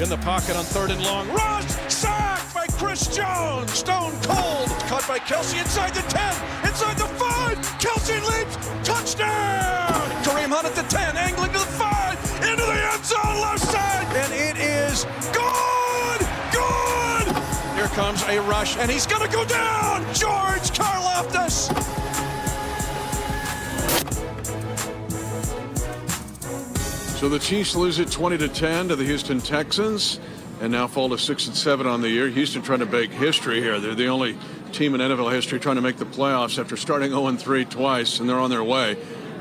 In the pocket on 3rd and long. Rush! Sack by Chris Jones! Stone cold! Caught by Kelsey inside the 10! Inside the 5! Kelsey leaps! Touchdown! Kareem Hunt at the 10, angling to the 5! Into the end zone, left side! And it is good! Good! Here comes a rush, and he's gonna go down! George Karlaftis! So the Chiefs lose it 20-10 to the Houston Texans and now fall to 6-7 on the year. Houston trying to make history here. They're the only team in NFL history trying to make the playoffs after starting 0-3 twice, and they're on their way.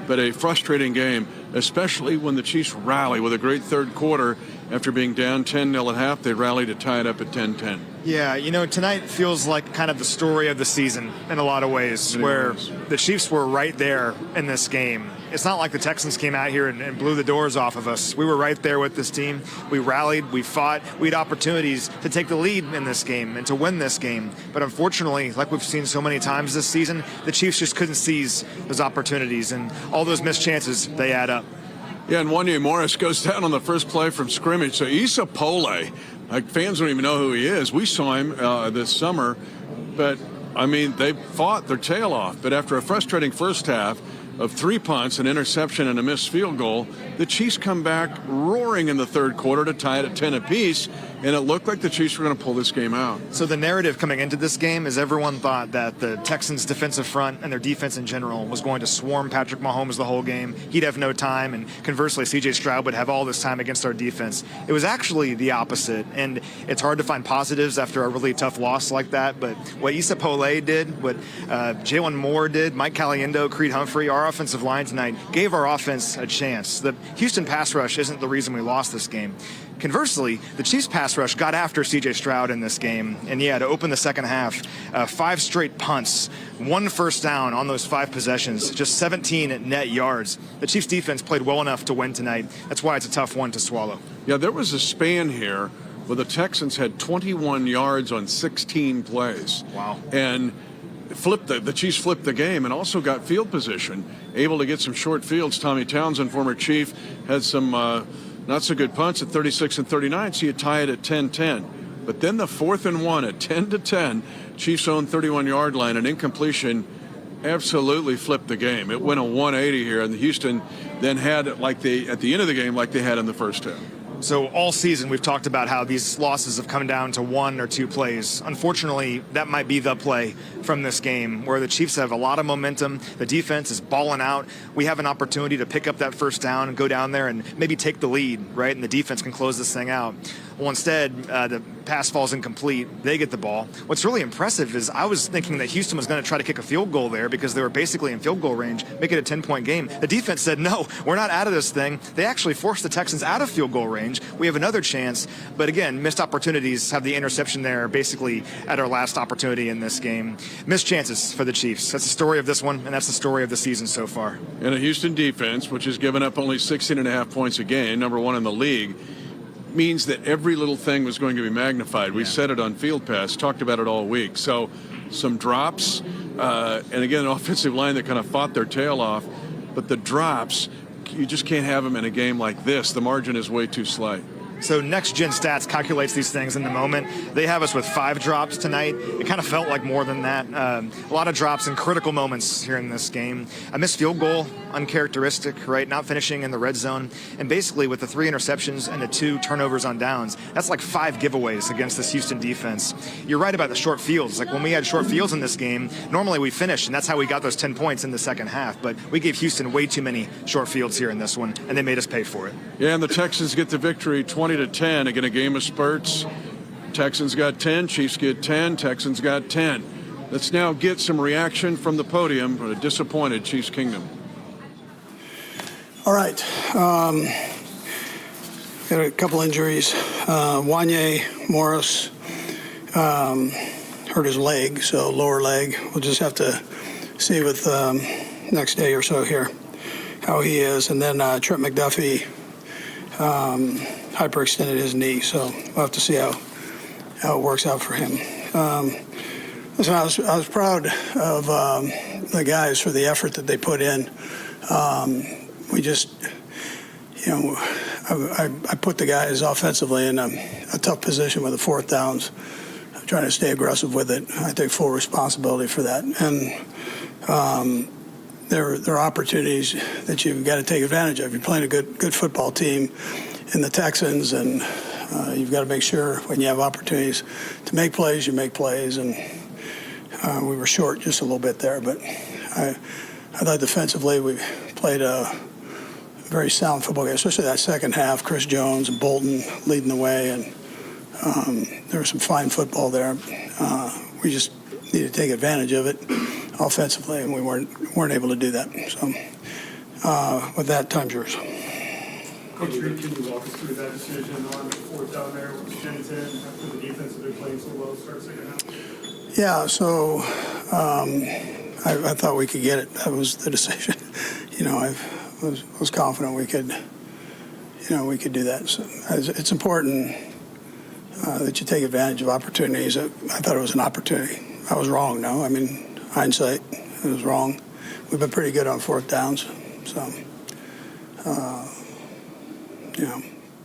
But a frustrating game, especially when the Chiefs rally with a great third quarter. After being down 10-0 at half, they rally to tie it up at 10-10. Yeah, you know, tonight feels like kind of the story of the season in a lot of ways, where the Chiefs were right there in this game. It's not like the Texans came out here and blew the doors off of us. We were right there with this team. We rallied, we fought, we had opportunities to take the lead in this game and to win this game. But unfortunately, like we've seen so many times this season, the Chiefs just couldn't seize those opportunities, and all those missed chances, they add up. Yeah, and Wanya Morris goes down on the first play from scrimmage. So Issa Pole, like fans don't even know who he is. We saw him this summer, but I mean, they fought their tail off. But after a frustrating first half of 3 punts, an interception, and a missed field goal, the Chiefs come back roaring in the third quarter to tie it at 10 apiece, and it looked like the Chiefs were going to pull this game out. So the narrative coming into this game is everyone thought that the Texans' defensive front and their defense in general was going to swarm Patrick Mahomes the whole game. He'd have no time, and conversely, C.J. Stroud would have all this time against our defense. It was actually the opposite, and it's hard to find positives after a really tough loss like that, but what Issa Pole did, what Jalen Moore did, Mike Caliendo, Creed Humphrey, our offensive line tonight gave our offense a chance. The Houston pass rush isn't the reason we lost this game. Conversely, the Chiefs pass rush got after C.J. Stroud in this game, and to open the second half, 5 straight punts, 1 first down on those 5 possessions, just 17 net yards. The Chiefs defense played well enough to win tonight. That's why it's a tough one to swallow. Yeah, there was a span here where the Texans had 21 yards on 16 plays. Wow. And the Chiefs flipped the game and also got field position, able to get some short fields. Tommy Townsend, former Chief, had some not so good punts at 36 and 39, so you tie it at 10-10. But then the 4th and 1 at 10-10, Chiefs own 31-yard line, and incompletion absolutely flipped the game. It went a 180 here, and Houston then had it at the end of the game like they had in the first half. So all season we've talked about how these losses have come down to 1 or 2 plays. Unfortunately, that might be the play from this game where the Chiefs have a lot of momentum. The defense is balling out. We have an opportunity to pick up that first down and go down there and maybe take the lead, right? And the defense can close this thing out. Well, instead, the pass falls incomplete. They get the ball. What's really impressive is I was thinking that Houston was going to try to kick a field goal there because they were basically in field goal range, make it a 10-point game. The defense said, no, we're not out of this thing. They actually forced the Texans out of field goal range. We have another chance. But again, missed opportunities, have the interception there basically at our last opportunity in this game. Missed chances for the Chiefs. That's the story of this one, and that's the story of the season so far. And a Houston defense, which has given up only 16.5 points a game, number 1 in the league, means that every little thing was going to be magnified. We said it on Field Pass, talked about it all week. So some drops, and again, an offensive line that kind of fought their tail off. But the drops, you just can't have them in a game like this. The margin is way too slight. So Next Gen Stats calculates these things in the moment. They have us with 5 drops tonight. It kind of felt like more than that. A lot of drops in critical moments here in this game. A missed field goal, uncharacteristic, right? Not finishing in the red zone. And basically with the 3 interceptions and the 2 turnovers on downs, that's like 5 giveaways against this Houston defense. You're right about the short fields. Like when we had short fields in this game, normally we finished, and that's how we got those 10 points in the second half. But we gave Houston way too many short fields here in this one, and they made us pay for it. Yeah, and the Texans get the victory 20-10. Again, a game of spurts. Texans got 10, Chiefs get 10, Texans got 10. Let's now get some reaction from the podium for a disappointed Chiefs Kingdom. All right. Got a couple injuries. Wanya Morris hurt his leg, so lower leg. We'll just have to see with next day or so here how he is. And then Trent McDuffie hyperextended his knee, so we'll have to see how it works out for him. Listen, I was proud of the guys for the effort that they put in. We just, I put the guys offensively in a tough position with the fourth downs. I'm trying to stay aggressive with it. I take full responsibility for that. And there are opportunities that you've got to take advantage of. You're playing a good football team in the Texans, and you've got to make sure when you have opportunities to make plays, you make plays. And we were short just a little bit there, but I thought defensively we played a very sound football game, especially that second half. Chris Jones and Bolton leading the way, and there was some fine football there. We just need to take advantage of it offensively, and we weren't able to do that. So with that, time's yours. Coach Reed, can you walk us through that decision on the fourth down there with 10-10 after the defense had been playing so well to start second half? Yeah, so I thought we could get it. That was the decision. I was confident we could do that. So it's important that you take advantage of opportunities. I thought it was an opportunity. I was wrong, no. I mean, hindsight, it was wrong. We've been pretty good on fourth downs. So,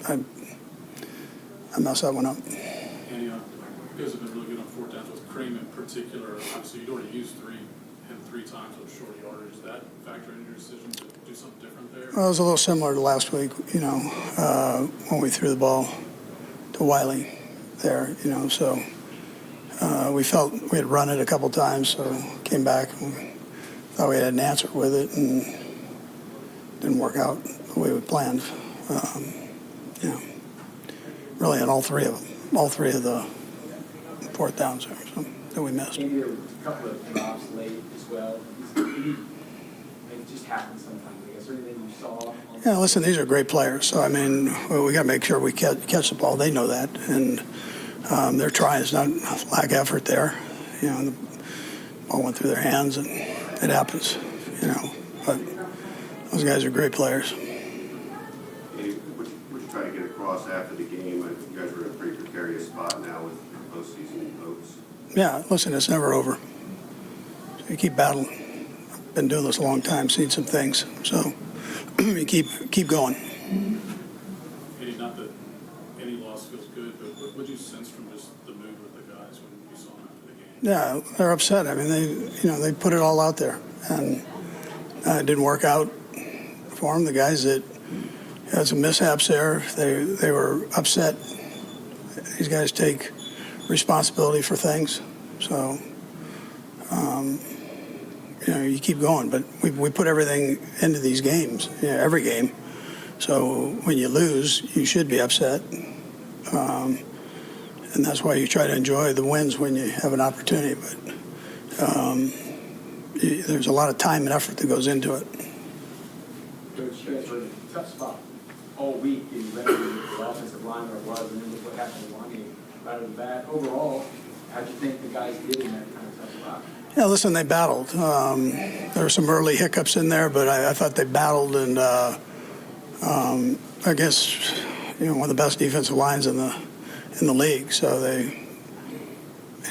I messed that one up. And, you guys have been really good on fourth downs with Cream in particular. Obviously, you'd already used him three times with short yardage. Does that factor into your decision to do something different there? Well, it was a little similar to last week, when we threw the ball to Wiley there, so we felt we had run it a couple times, so came back and we thought we had an answer with it, and didn't work out the way we planned. Really on all three of the fourth downs there, so, that we missed. Maybe there were a couple of drops late as well. It just happens sometimes, I guess. Is there anything you saw? Yeah, listen, these are great players. So, I mean, we got to make sure we catch the ball. They know that. And they're trying. It's not lack of effort there. The ball went through their hands, and it happens, But those guys are great players. What you try to get across after the game? You guys are in a pretty precarious spot now with postseason hopes. Yeah, listen, it's never over. So you keep battling. I've been doing this a long time, seen some things. So you keep going. Eddie, not that any loss feels good, but what did you sense from just the mood with the guys when you saw them after the game? Yeah, they're upset. I mean, they put it all out there, and it didn't work out for them. The guys that had some mishaps there, they were upset. These guys take responsibility for things, so you keep going. But we put everything into these games, every game. So when you lose, you should be upset, and that's why you try to enjoy the wins when you have an opportunity. But there's a lot of time and effort that goes into it. Coach, you guys were in a tough spot all week in ready with the offensive line where it was, and then look what happened in one game. Right off the bat, overall, how'd you think the guys did in that kind of tough spot? Yeah, listen, they battled. There were some early hiccups in there, but I thought they battled, and I guess one of the best defensive lines in the league. So they,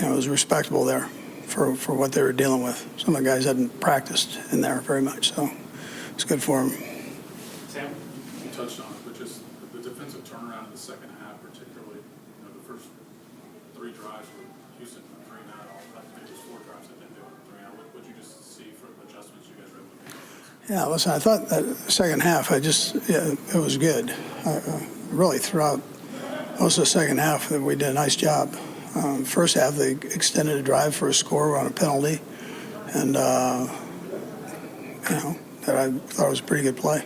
it was respectable there for what they were dealing with. Some of the guys hadn't practiced in there very much, so it's good for them. Sam, you touched on it, but just the defensive turnaround in the second half, particularly, the first three drives were Houston 3-9, I think it was 4 drives that didn't do it 3-9. What did you just see from adjustments you guys were able to make? Yeah, listen, I thought that second half, it was good. Really throughout most of the second half, we did a nice job. First half, they extended a drive for a score on a penalty, and that I thought was a pretty good play.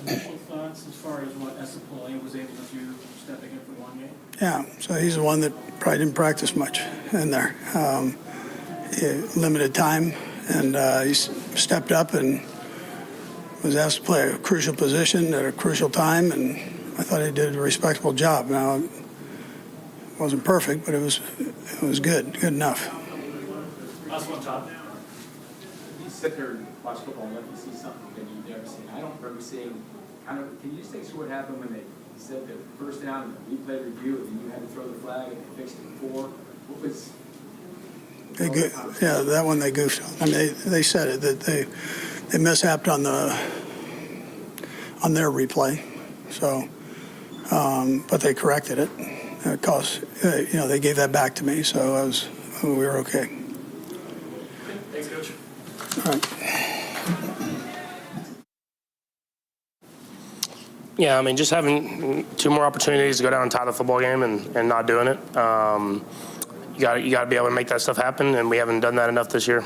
Initial thoughts as far as what Esapole was able to do stepping in for one game? Yeah, so he's the one that probably didn't practice much in there. Limited time, and he stepped up and was asked to play a crucial position at a crucial time, and I thought he did a respectable job. Now, it wasn't perfect, but it was good enough. Last one, Todd. You sit there and watch football and you see something that you've never seen. I don't remember seeing can you just take us through what happened when they said the first down and the replay review and then you had to throw the flag and they fixed it before? What was... That one they goofed on. I mean, they said it, that they mishapped on on their replay. So, but they corrected it because they gave that back to me, so we were okay. Thanks, Coach. All right. Yeah, I mean, just having 2 more opportunities to go down and tie the football game and not doing it, you got to be able to make that stuff happen, and we haven't done that enough this year.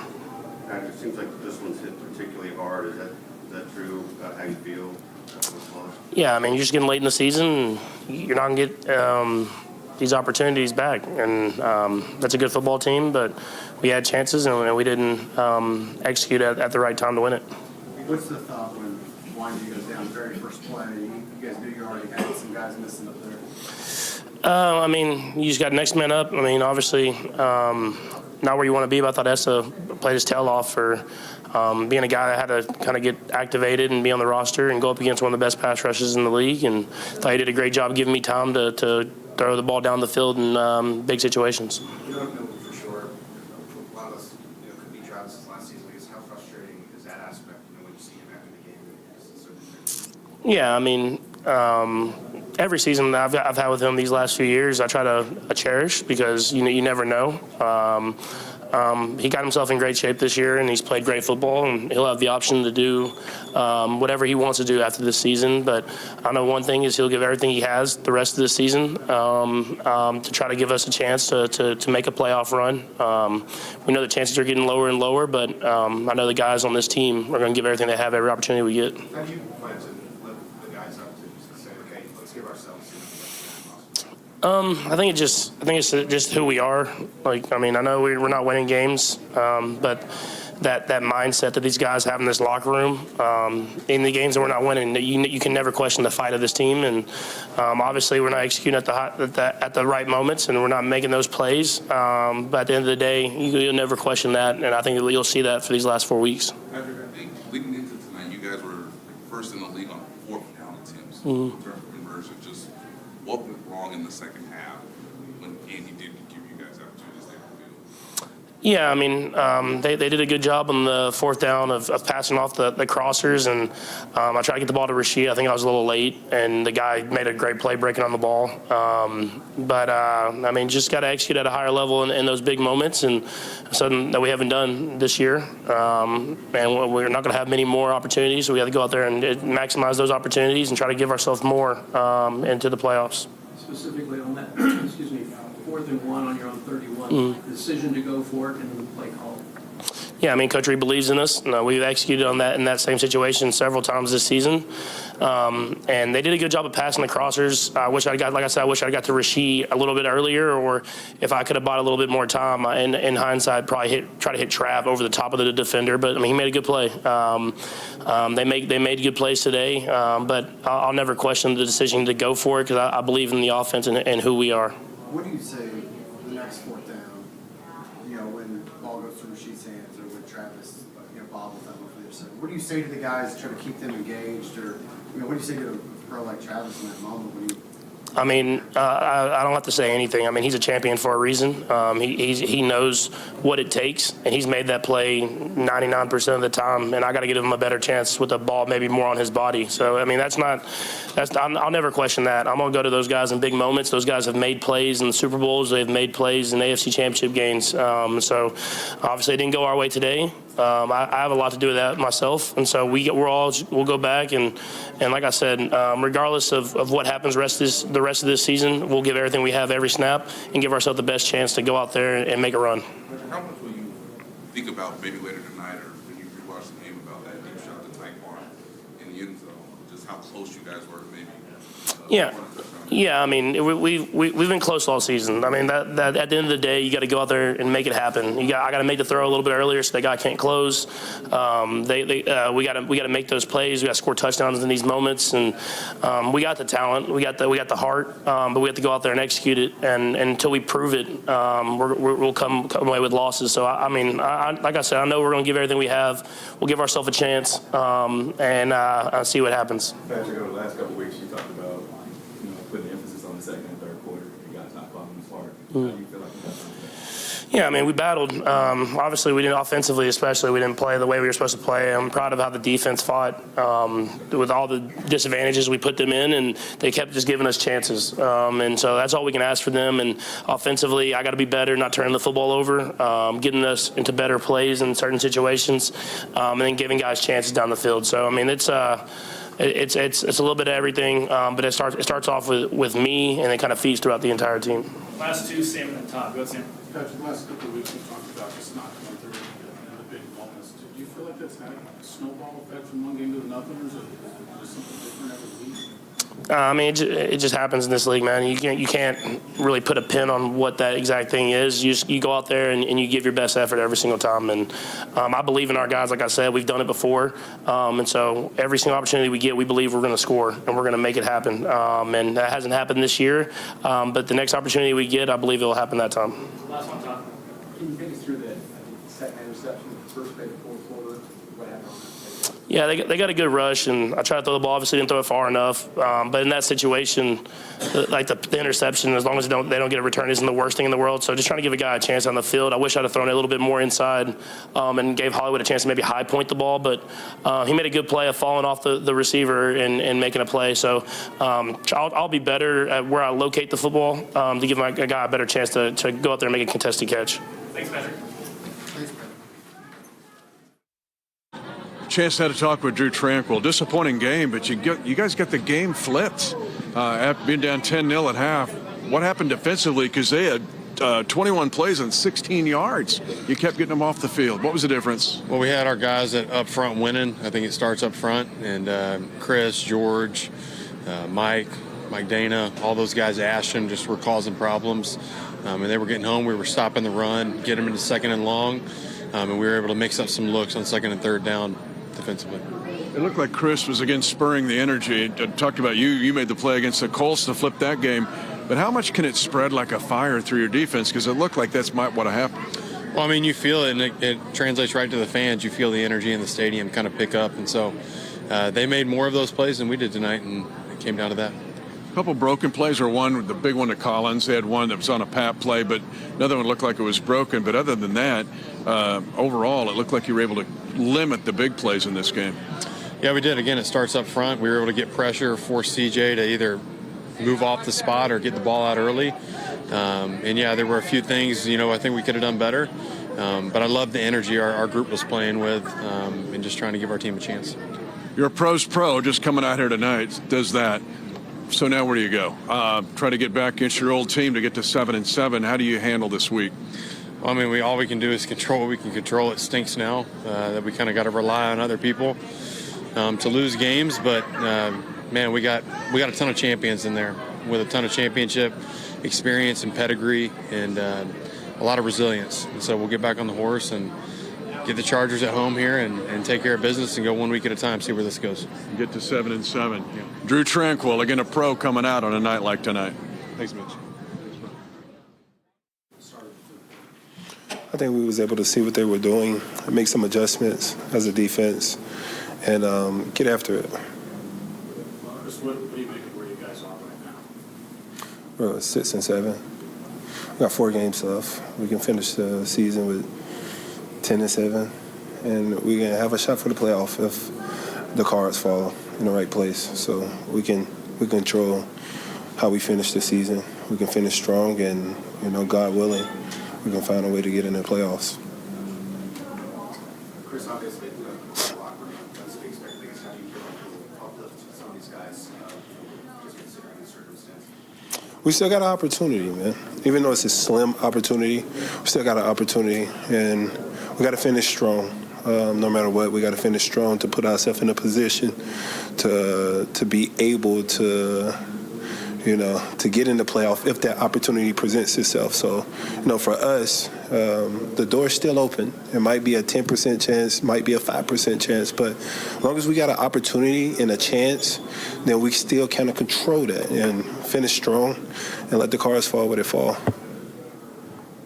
And it seems like this one's hit particularly hard. Is that true about how you feel? Yeah, I mean, you're just getting late in the season, and you're not going to get these opportunities back. And that's a good football team, but we had chances, and we didn't execute at the right time to win it. What's the thought when Weinstein goes down the very first play? You guys knew you already had some guys missing up there. I mean, you just got next man up. I mean, obviously, not where you want to be, but I thought Essa played his tail off for being a guy that had to kind of get activated and be on the roster and go up against one of the best pass rushes in the league. And I thought he did a great job giving me time to throw the ball down the field in big situations. You don't know for sure. A lot of us could be Travis's last season. I guess how frustrating is that aspect, when you see him after the game? Yeah, I mean, every season that I've had with him these last few years, I try to cherish because you never know. He got himself in great shape this year, and he's played great football, and he'll have the option to do whatever he wants to do after this season. But I know one thing is he'll give everything he has the rest of the season to try to give us a chance to make a playoff run. We know the chances are getting lower and lower, but I know the guys on this team are going to give everything they have every opportunity we get. How do you plan to lift the guys up to say, okay, let's give ourselves I think it's just who we are. Like, I mean, I know we're not winning games, but that mindset that these guys have in this locker room, in the games that we're not winning, you can never question the fight of this team. And obviously, we're not executing at the right moments, and we're not making those plays. But at the end of the day, you'll never question that, and I think you'll see that for these last 4 weeks. Patrick, I think leading into tonight, you guys were first in the league on 4th down attempts. Mm-hmm. In terms of conversion, just what went wrong in the second half when Andy did give you guys opportunities to field? Yeah, I mean, they did a good job on the 4th down of passing off the crossers, and I tried to get the ball to Rashid. I think I was a little late, and the guy made a great play breaking on the ball. But I mean, just got to execute at a higher level in those big moments, and something that we haven't done this year. And we're not going to have many more opportunities, so we have to go out there and maximize those opportunities and try to give ourselves more into the playoffs. Specifically on that, 4th and 1 on your own 31, decision to go for it and the play call. Yeah, I mean, Coach Reed believes in us. We've executed on that in that same situation several times this season. And they did a good job of passing the crossers. I wish I got to Rashid a little bit earlier, or if I could have bought a little bit more time. In hindsight, probably try to hit Trav over the top of the defender. But I mean, he made a good play. They made good plays today. But I'll never question the decision to go for it because I believe in the offense and who we are. What do you say the next 4th down? When the ball goes through Rashid's hands, or when Travis, bobbles that over there. So what do you say to the guys to try to keep them engaged, or what do you say to a pro like Travis in that moment when you? I mean, I don't have to say anything. I mean, he's a champion for a reason. He knows what it takes, and he's made that play 99% of the time. And I got to give him a better chance with the ball, maybe more on his body. So I mean, I'll never question that. I'm gonna go to those guys in big moments. Those guys have made plays in the Super Bowls. They've made plays in AFC Championship games. So obviously, it didn't go our way today. I have a lot to do with that myself, and so we'll go back and like I said, regardless of what happens the rest of this season, we'll give everything we have every snap and give ourselves the best chance to go out there and make a run. How much will you think about maybe later tonight, or when you rewatch the game, about that deep shot to Tyquan in the end zone, just how close you guys were, maybe? Yeah, I mean, we've been close all season. I mean, that at the end of the day, you got to go out there and make it happen. I got to make the throw a little bit earlier so the guy can't close. We got to make those plays. We got to score touchdowns in these moments, and we got the talent, we got the heart, but we have to go out there and execute it. And until we prove it, we'll come away with losses. So I mean, like I said, I know we're going to give everything we have. We'll give ourselves a chance and see what happens. Patrick, over the last couple of weeks, you talked about putting emphasis on the second and third quarter. You guys not following the smart. How do you feel like you got that? Yeah, I mean, we battled. Obviously, we didn't offensively, especially, we didn't play the way we were supposed to play. I'm proud of how the defense fought with all the disadvantages we put them in, and they kept just giving us chances. And so that's all we can ask for them. And offensively, I got to be better, not turning the football over, getting us into better plays in certain situations, and then giving guys chances down the field. So, I mean, it's a little bit of everything, but it starts off with me, and it kind of feeds throughout the entire team. Last two, Sam and then Todd. Go, Sam. Patrick, the last couple of weeks we talked about just not coming through in the big moments. Do you feel like that's had a snowball effect from one game to another, or is it just something different every week? I mean, it just happens in this league, man. You can't really put a pin on what that exact thing is. You go out there and you give your best effort every single time. And I believe in our guys. Like I said, we've done it before. And so every single opportunity we get, we believe we're going to score and we're going to make it happen. And that hasn't happened this year. But the next opportunity we get, I believe it will happen that time. Last one, Todd. Can you take us through the second interception, first play, the fourth quarter? What happened on that? Yeah, they got a good rush, and I tried to throw the ball. Obviously, didn't throw it far enough. But in that situation, like the interception, as long as they don't get a return, isn't the worst thing in the world. So just trying to give a guy a chance on the field. I wish I'd have thrown it a little bit more inside and gave Hollywood a chance to maybe high point the ball. But he made a good play of falling off the receiver and making a play. So I'll be better at where I locate the football to give my guy a better chance to go out there and make a contested catch. Thanks, Patrick. Chance had a talk with Drew Tranquil. Disappointing game, but you guys got the game flipped after being down 10-0 at half. What happened defensively? Because they had 21 plays and 16 yards. You kept getting them off the field. What was the difference? Well, we had our guys up front winning. I think it starts up front. And Chris, George, Mike Dana, all those guys, Ashton, just were causing problems. And they were getting home. We were stopping the run, get them into second and long. And we were able to mix up some looks on second and third down defensively. It looked like Chris was again spurring the energy. I talked about you made the play against the Colts to flip that game. But how much can it spread like a fire through your defense? Because it looked like that's what happened. Well, I mean, you feel it, and it translates right to the fans. You feel the energy in the stadium kind of pick up. And so they made more of those plays than we did tonight, and it came down to that. A couple broken plays, or one, the big one to Collins. They had one that was on a pat play, but another one looked like it was broken. But other than that, overall, it looked like you were able to limit the big plays in this game. Yeah, we did. Again, it starts up front. We were able to get pressure, force CJ to either move off the spot or get the ball out early. And, yeah, there were a few things, I think we could have done better. But I love the energy our group was playing with and just trying to give our team a chance. You're a pro's pro just coming out here tonight, does that. So now where do you go? Try to get back against your old team to get to 7-7. How do you handle this week? Well, I mean, all we can do is control what we can control. It stinks now that we kind of got to rely on other people to lose games. But, man, we got a ton of champions in there with a ton of championship experience and pedigree and a lot of resilience. And so we'll get back on the horse and get the Chargers at home here and take care of business and go 1 week at a time, see where this goes. Get to 7-7. Yeah. Drew Tranquil, again, a pro coming out on a night like tonight. Thanks, Mitch. I think we was able to see what they were doing, make some adjustments as a defense, and get after it. Just what do you make of where you guys are right now? We're 6-7. We got 4 games left. We can finish the season with 10-7, and we can have a shot for the playoff if the cards fall in the right place. So we control how we finish the season. We can finish strong, and God willing, we can find a way to get in the playoffs. Chris, obviously, the locker room does big things. How do you feel like uplift some of these guys, just considering the circumstances? We still got an opportunity, man. Even though it's a slim opportunity, we still got an opportunity, and we got to finish strong. No matter what, we got to finish strong to put ourselves in a position to be able to, to get in the playoff if that opportunity presents itself. So, for us, the door's still open. It might be a 10% chance, might be a 5% chance, but as long as we got an opportunity and a chance, then we still kind of control that and finish strong and let the cards fall where they fall.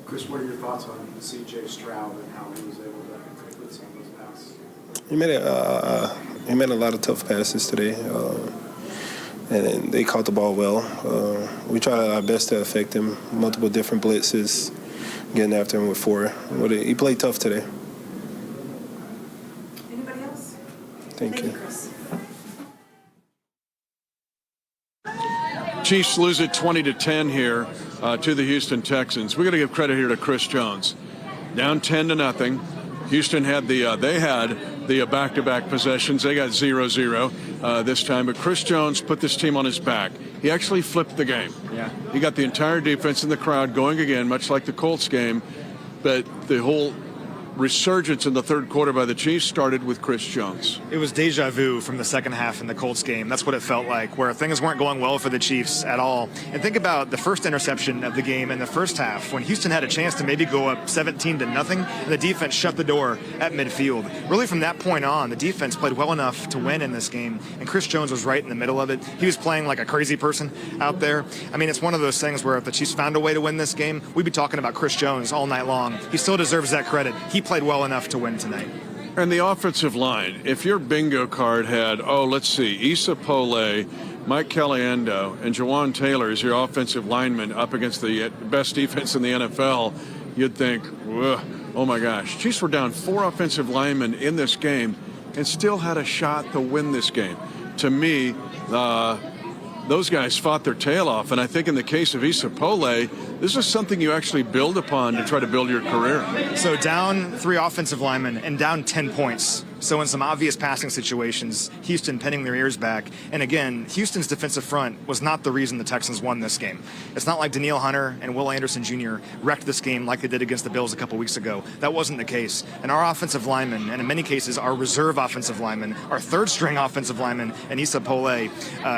Chris, what are your thoughts on C.J. Stroud and how he was able to complete some of those passes? He made a lot of tough passes today, and they caught the ball well. We tried our best to affect him, multiple different blitzes, getting after him with 4. He played tough today. Anybody else? Thank you. Chris. Chiefs lose it 20-10 here to the Houston Texans. We got to give credit here to Chris Jones. Down 10-0. Houston had the back-to-back possessions. They got 0-0 this time, but Chris Jones put this team on his back. He actually flipped the game. Yeah. He got the entire defense in the crowd going again, much like the Colts game, but the whole resurgence in the third quarter by the Chiefs started with Chris Jones. It was deja vu from the second half in the Colts game. That's what it felt like, where things weren't going well for the Chiefs at all. And think about the first interception of the game in the first half, when Houston had a chance to maybe go up 17-0, and the defense shut the door at midfield. Really, from that point on, the defense played well enough to win in this game, and Chris Jones was right in the middle of it. He was playing like a crazy person out there. I mean, it's one of those things where if the Chiefs found a way to win this game, we'd be talking about Chris Jones all night long. He still deserves that credit. He played well enough to win tonight. And the offensive line, if your bingo card had, let's see, Issa Pole, Mike Caliendo, and Jawan Taylor as your offensive lineman up against the best defense in the NFL, you'd think, oh my gosh. Chiefs were down 4 offensive linemen in this game and still had a shot to win this game. To me, those guys fought their tail off, and I think in the case of Issa Pole, this is something you actually build upon to try to build your career. So down 3 offensive linemen and down 10 points. So in some obvious passing situations, Houston pinning their ears back. And again, Houston's defensive front was not the reason the Texans won this game. It's not like Danielle Hunter and Will Anderson Jr. wrecked this game like they did against the Bills a couple weeks ago. That wasn't the case. And our offensive linemen, and in many cases our reserve offensive linemen, our third-string offensive linemen, and Issa Pole,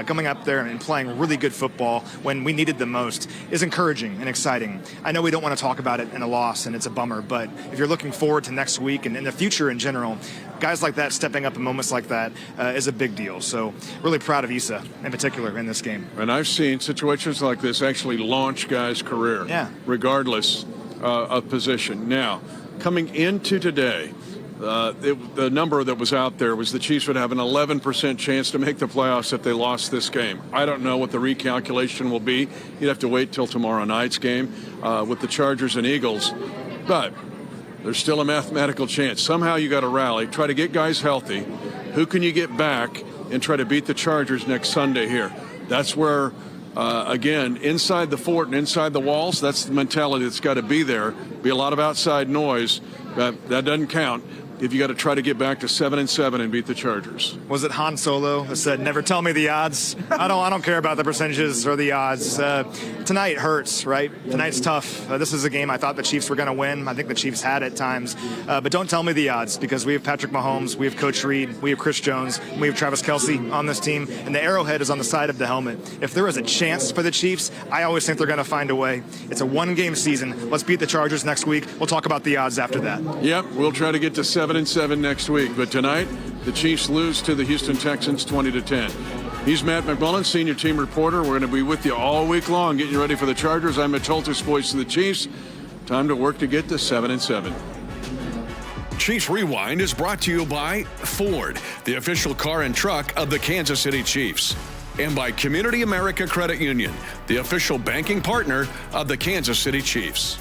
coming up there and playing really good football when we needed them most, is encouraging and exciting. I know we don't want to talk about it in a loss, and it's a bummer, but if you're looking forward to next week and in the future in general, guys like that stepping up in moments like that is a big deal. So really proud of Issa in particular in this game. And I've seen situations like this actually launch guys' career, regardless of position. Now, coming into today, the number that was out there was the Chiefs would have an 11% chance to make the playoffs if they lost this game. I don't know what the recalculation will be. You'd have to wait till tomorrow night's game with the Chargers and Eagles. But there's still a mathematical chance. Somehow you got to rally, try to get guys healthy. Who can you get back and try to beat the Chargers next Sunday here? That's where, again, inside the fort and inside the walls, that's the mentality that's got to be there. Be a lot of outside noise. That doesn't count if you got to try to get back to 7-7 and beat the Chargers. Was it Han Solo that said, "Never tell me the odds"? I don't care about the percentages or the odds. Tonight hurts, right? Tonight's tough. This is a game I thought the Chiefs were going to win. I think the Chiefs had at times. But don't tell me the odds, because we have Patrick Mahomes, we have Coach Reed, we have Chris Jones, we have Travis Kelce on this team, and the arrowhead is on the side of the helmet. If there is a chance for the Chiefs, I always think they're going to find a way. It's a one-game season. Let's beat the Chargers next week. We'll talk about the odds after that. Yep, we'll try to get to 7-7 next week. But tonight, the Chiefs lose to the Houston Texans 20-10. He's Matt McMullen, senior team reporter. We're going to be with you all week long, getting you ready for the Chargers. I'm Mitch Holthus, voice of the Chiefs. Time to work to get to 7-7. Chiefs Rewind is brought to you by Ford, the official car and truck of the Kansas City Chiefs, and by CommunityAmerica Credit Union, the official banking partner of the Kansas City Chiefs.